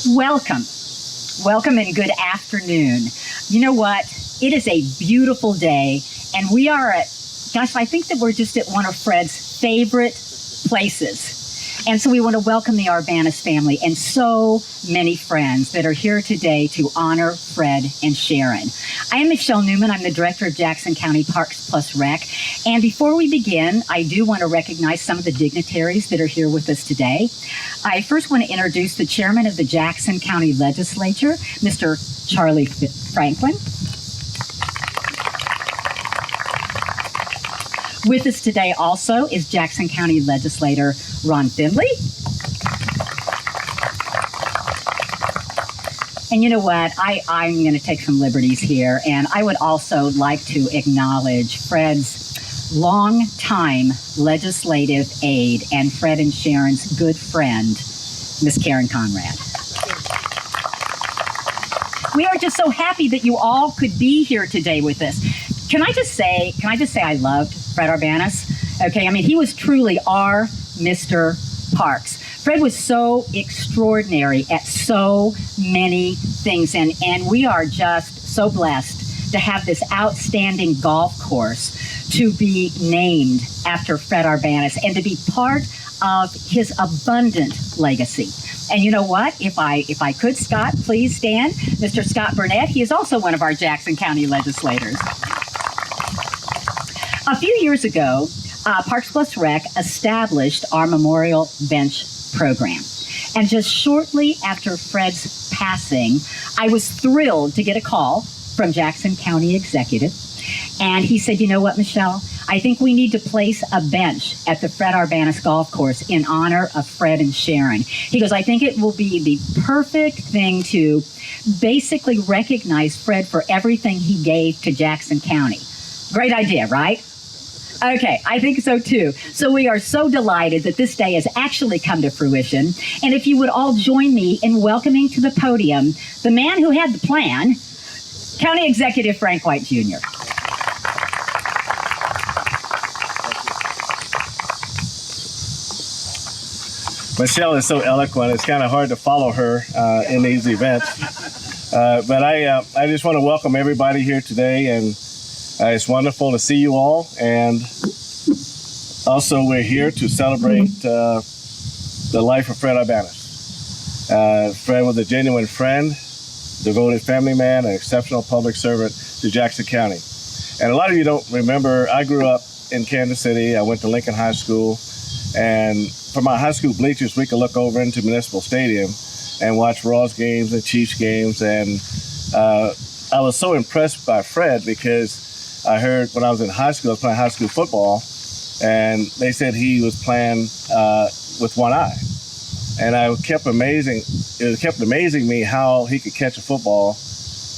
Welcome. Welcome and good afternoon. You know what? It is a beautiful day, and we are at, gosh, I think that we're just at one of Fred's favorite places. And so we want to welcome the Arbanas family and so many friends that are here today to honor Fred and Sharon. I am Michelle Newman. I'm the director of Jackson County Parks Plus Rec. And before we begin, I do want to recognize some of the dignitaries that are here with us today. I first want to introduce the chairman of the Jackson County Legislature, Mr. Charlie Franklin. With us today also is Jackson County Legislator Ron Finley. And you know what? I'm going to take some liberties here, and I would also like to acknowledge Fred's longtime legislative aide and Fred and Sharon's good friend, Miss Karen Conrad. We are just so happy that you all could be here today with us. Can I just say I loved Fred Arbanas? Okay, I mean, he was truly our Mr. Parks. Fred was so extraordinary at so many things, and we are just so blessed to have this outstanding golf course to be named after Fred Arbanas and to be part of his abundant legacy. And you know what? If I could, Scott, please stand. Mr. Scott Burnett, he is also one of our Jackson County legislators. A few years ago, Parks Plus Rec established our Memorial Bench program. And just shortly after Fred's passing, I was thrilled to get a call from Jackson County Executive. And he said, you know what, Michelle? I think we need to place a bench at the Fred Arbanas Golf Course in honor of Fred and Sharon. He goes, I think it will be the perfect thing to basically recognize Fred for everything he gave to Jackson County. Great idea, right? Okay, I think so too. So we are so delighted that this day has actually come to fruition. And if you would all join me in welcoming to the podium the man who had the plan, County Executive Frank White Jr. Michelle is so eloquent, it's kind of hard to follow her in these events. But I just want to welcome everybody here today, and it's wonderful to see you all, and also we're here to celebrate the life of Fred Arbanas. Fred was a genuine friend, devoted family man, an exceptional public servant to Jackson County. And a lot of you don't remember, I grew up in Kansas City. I went to Lincoln High School, and from my high school bleachers, we could look over into Municipal Stadium and watch Royals games and Chiefs games, and I was so impressed by Fred because I heard when I was in high school, I was playing high school football, and they said he was playing with one eye. And it kept amazing me how he could catch a football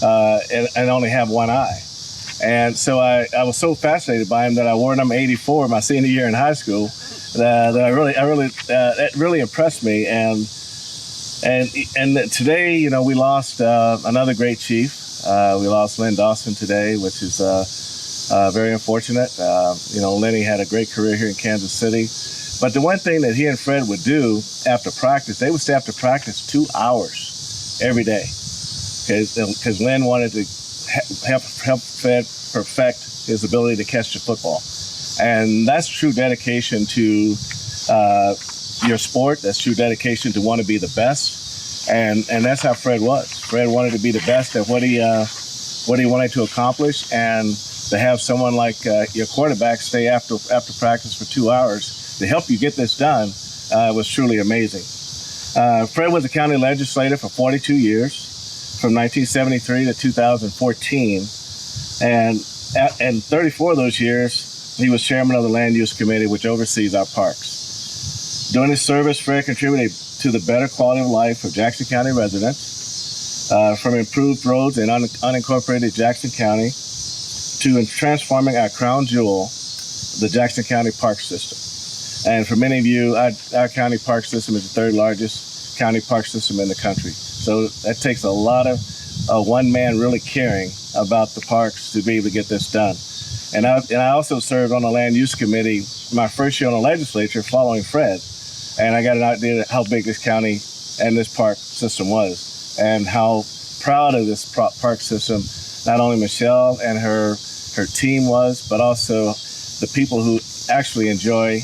and only have one eye. And so I was so fascinated by him that I wore number 84 my senior year in high school. That really impressed me. And today, you know, we lost another great chief. We lost Lynn Dawson today, which is very unfortunate. Lenny had a great career here in Kansas City. But the one thing that he and Fred would do after practice, they would stay after practice 2 hours every day, because Lynn wanted to help Fred perfect his ability to catch the football. And that's true dedication to your sport. That's true dedication to want to be the best. And that's how Fred was. Fred wanted to be the best at what he wanted to accomplish, and to have someone like your quarterback stay after practice for 2 hours to help you get this done was truly amazing. Fred was a county legislator for 42 years, from 1973 to 2014, and 34 of those years he was chairman of the Land Use Committee, which oversees our parks. During his service, Fred contributed to the better quality of life of Jackson County residents, from improved roads in unincorporated Jackson County to transforming our crown jewel, the Jackson County Park System. And for many of you, our county park system is the third largest county park system in the country. So that takes a lot of one man really caring about the parks to be able to get this done. And I also served on the Land Use Committee my first year on the legislature following Fred. And I got an idea of how big this county and this park system was, and how proud of this park system not only Michelle and her team was, but also the people who actually enjoy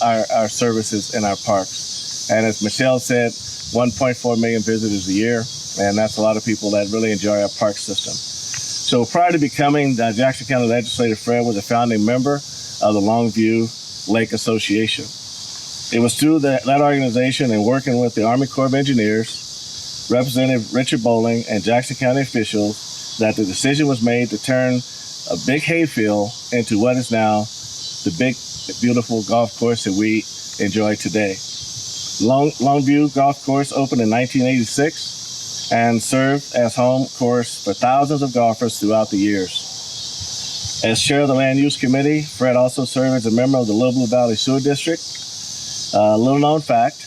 our services in our parks. And as Michelle said, 1.4 million visitors a year, and that's a lot of people that really enjoy our park system. So prior to becoming the Jackson County Legislator, Fred was a founding member of the Longview Lake Association. It was through that organization and working with the Army Corps of Engineers, Representative Richard Bowling, and Jackson County officials that the decision was made to turn a big hayfield into what is now the big, beautiful golf course that we enjoy today. Longview Golf Course opened in 1986 and served as home course for thousands of golfers throughout the years. As chair of the Land Use Committee, Fred also served as a member of the Little Blue Valley Sewer District. Little known fact,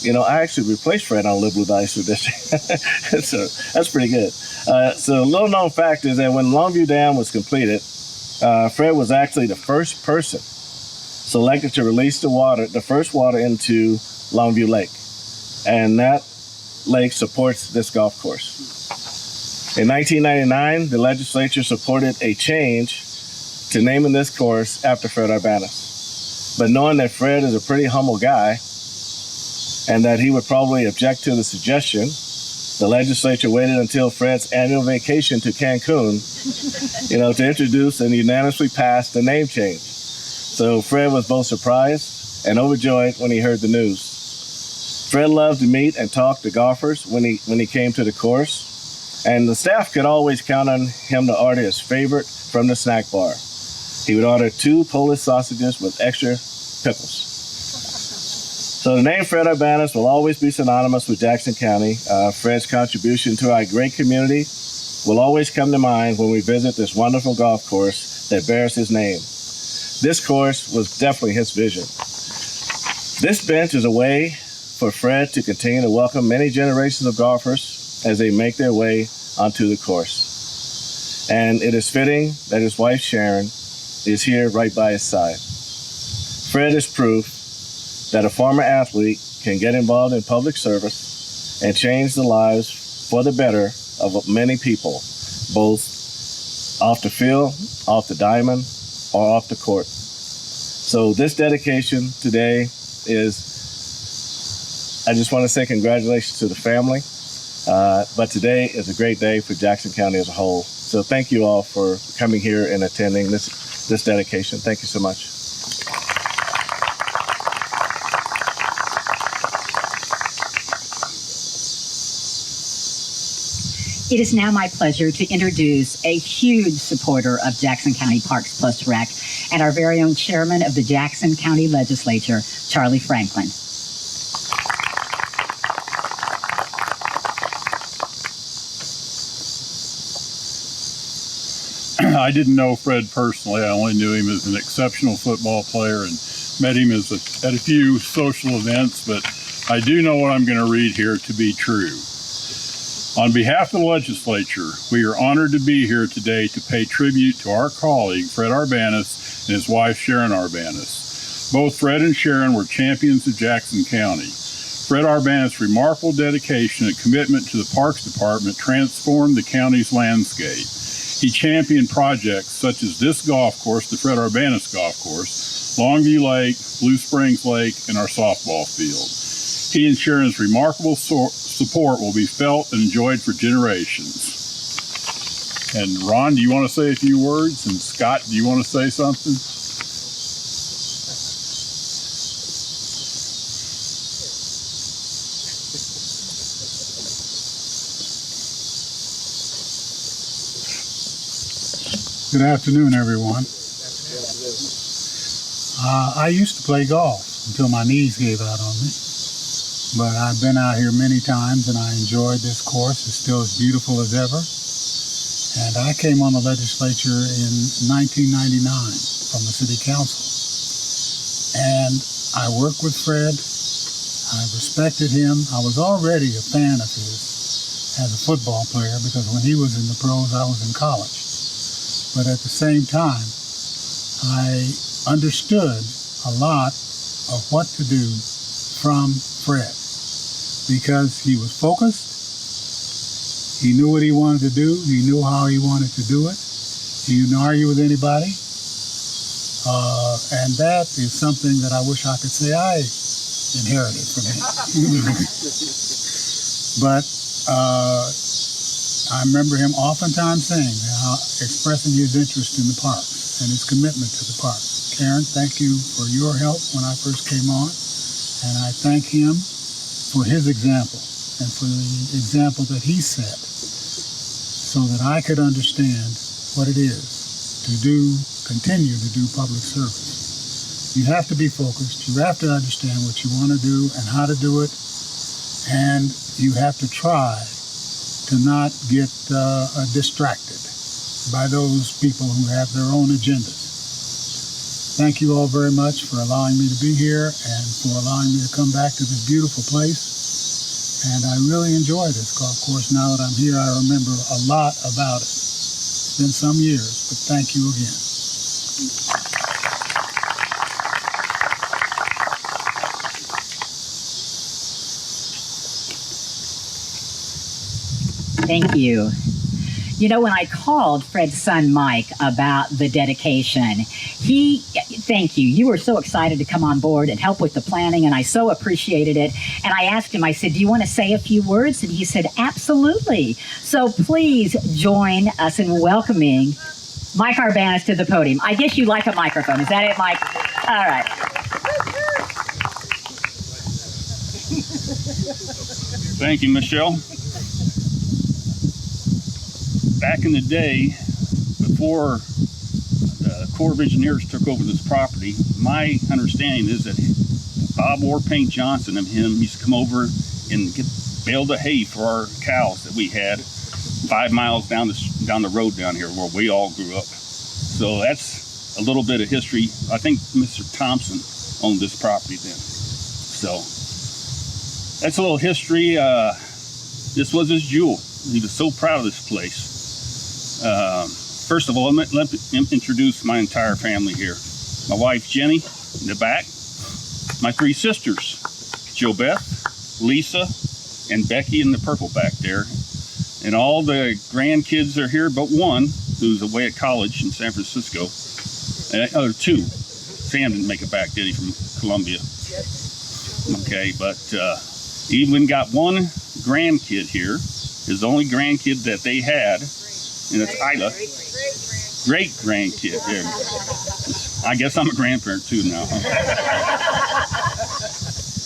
I actually replaced Fred on Little Blue Valley Sewer District, so that's pretty good. So a little known fact is that when Longview Dam was completed, Fred was actually the first person selected to release the first water into Longview Lake. And that lake supports this golf course. In 1999, the legislature supported a change to naming this course after Fred Arbanas. But knowing that Fred is a pretty humble guy and that he would probably object to the suggestion, the legislature waited until Fred's annual vacation to Cancun, to introduce and unanimously pass the name change. So Fred was both surprised and overjoyed when he heard the news. Fred loved to meet and talk to golfers when he came to the course, and the staff could always count on him to order his favorite from the snack bar. He would order 2 Polish sausages with extra pickles. So the name Fred Arbanas will always be synonymous with Jackson County. Fred's contribution to our great community will always come to mind when we visit this wonderful golf course that bears his name. This course was definitely his vision. This bench is a way for Fred to continue to welcome many generations of golfers as they make their way onto the course. And it is fitting that his wife Sharon is here right by his side. Fred is proof that a former athlete can get involved in public service and change the lives for the better of many people, both off the field, off the diamond, or off the court. So this dedication today I just want to say congratulations to the family, but today is a great day for Jackson County as a whole. So thank you all for coming here and attending this dedication. Thank you so much. It is now my pleasure to introduce a huge supporter of Jackson County Parks Plus Rec and our very own chairman of the Jackson County Legislature, Charlie Franklin. I didn't know Fred personally. I only knew him as an exceptional football player and met him at a few social events, but I do know what I'm going to read here to be true. On behalf of the legislature, we are honored to be here today to pay tribute to our colleague, Fred Arbanas, and his wife, Sharon Arbanas. Both Fred and Sharon were champions of Jackson County. Fred Arbanas' remarkable dedication and commitment to the Parks Department transformed the county's landscape. He championed projects such as this golf course, the Fred Arbanas Golf Course, Longview Lake, Blue Springs Lake, and our softball field. He and Sharon's remarkable support will be felt and enjoyed for generations. And Ron, do you want to say a few words? And Scott, do you want to say something? Good afternoon, everyone. I used to play golf until my knees gave out on me. But I've been out here many times and I enjoyed this course. It's still as beautiful as ever. And I came on the legislature in 1999 from the city council. And I worked with Fred. I respected him. I was already a fan of his as a football player because when he was in the pros, I was in college. But at the same time, I understood a lot of what to do from Fred. because he was focused. He knew what he wanted to do. He knew how he wanted to do it. He didn't argue with anybody. And that is something that I wish I could say I inherited from him. But I remember him oftentimes saying, expressing his interest in the parks and his commitment to the parks. Karen, thank you for your help when I first came on. And I thank him for his example and for the example that he set so that I could understand what it is to continue to do public service. You have to be focused. You have to understand what you want to do and how to do it. And you have to try to not get distracted by those people who have their own agendas. Thank you all very much for allowing me to be here and for allowing me to come back to this beautiful place. And I really enjoy this golf course. Now that I'm here, I remember a lot about it. It's been some years, but thank you again. Thank you. You know, when I called Fred's son, Mike, about the dedication, thank you. You were so excited to come on board and help with the planning, and I so appreciated it. And I asked him, I said, do you want to say a few words? And he said, absolutely. So please join us in welcoming Mike Arbanas to the podium. I guess you like a microphone. Is that it, Mike? All right. Thank you, Michelle. Back in the day, before the Corps of Engineers took over this property, my understanding is that Bob Warpaint Johnson and him used to come over and bale the hay for our cows that we had 5 miles down the road down here where we all grew up. So that's a little bit of history. I think Mr. Thompson owned this property then. So that's a little history. This was his jewel. He was so proud of this place. First of all, let me introduce my entire family here. My wife, Jenny, in the back. My 3 sisters, JoBeth, Lisa, and Becky in the purple back there. And all the grandkids are here but one, who's away at college in San Francisco. And 2. Sam didn't make it back, did he, from Columbia? Okay, but even got one grandkid here. His only grandkid that they had, and it's Ida. Great grandkid. Yeah. I guess I'm a grandparent too now.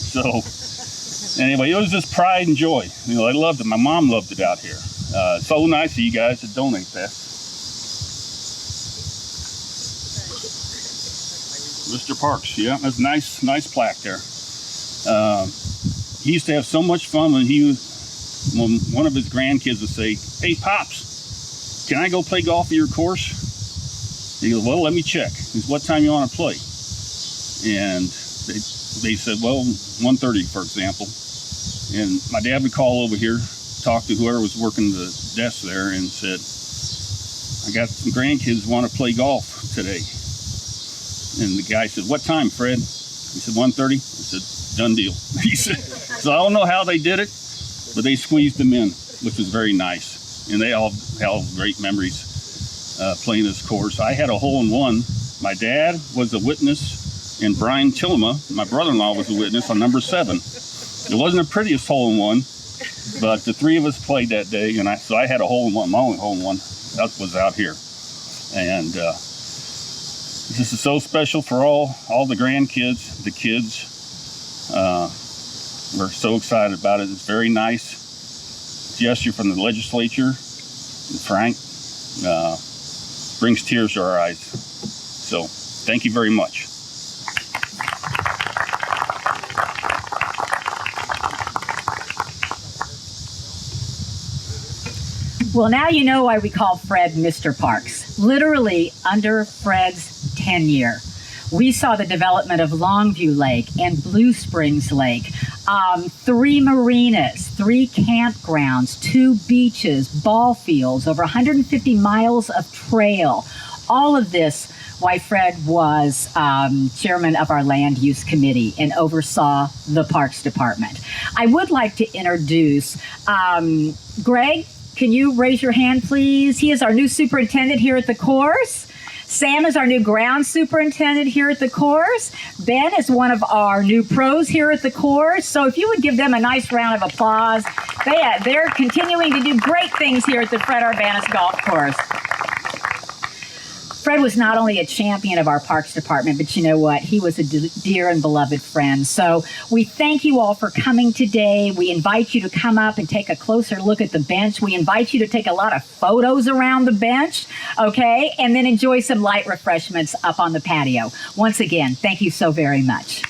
So anyway, it was just pride and joy. You know, I loved it. My mom loved it out here. So nice of you guys to donate that. Mr. Parks, yeah, that's a nice plaque there. He used to have so much fun when one of his grandkids would say, "Hey, Pops, can I go play golf at your course?" He goes, "Well, let me check." He goes, "What time you want to play?" And they said, "Well, 1:30, for example." And my dad would call over here, talk to whoever was working the desk there, and said, "I got some grandkids want to play golf today." And the guy said, "What time, Fred?" He said, 1:30. I said, "Done deal." He said, so I don't know how they did it, but they squeezed them in, which was very nice. And they all held great memories playing this course. I had a hole-in-one. My dad was a witness, and Brian Tillema, my brother-in-law, was a witness on number 7. It wasn't the prettiest hole-in-one, but the 3 of us played that day, and so I had a hole-in-one. My only hole-in-one that was out here. And this is so special for all the grandkids, the kids. We're so excited about it. It's very nice gesture from the legislature. And Frank brings tears to our eyes. So thank you very much. Well, now you know why we call Fred Mr. Parks. Literally, under Fred's tenure, we saw the development of Longview Lake and Blue Springs Lake, 3 marinas, 3 campgrounds, 2 beaches, ball fields, over 150 miles of trail. All of this why Fred was chairman of our land use committee and oversaw the Parks Department. I would like to introduce Greg. Can you raise your hand, please? He is our new superintendent here at the course. Sam is our new ground superintendent here at the course. Ben is one of our new pros here at the course. So if you would give them a nice round of applause. They're continuing to do great things here at the Fred Arbanas Golf Course. Fred was not only a champion of our Parks Department, but you know what? He was a dear and beloved friend. So we thank you all for coming today. We invite you to come up and take a closer look at the bench. We invite you to take a lot of photos around the bench, okay? And then enjoy some light refreshments up on the patio. Once again, thank you so very much.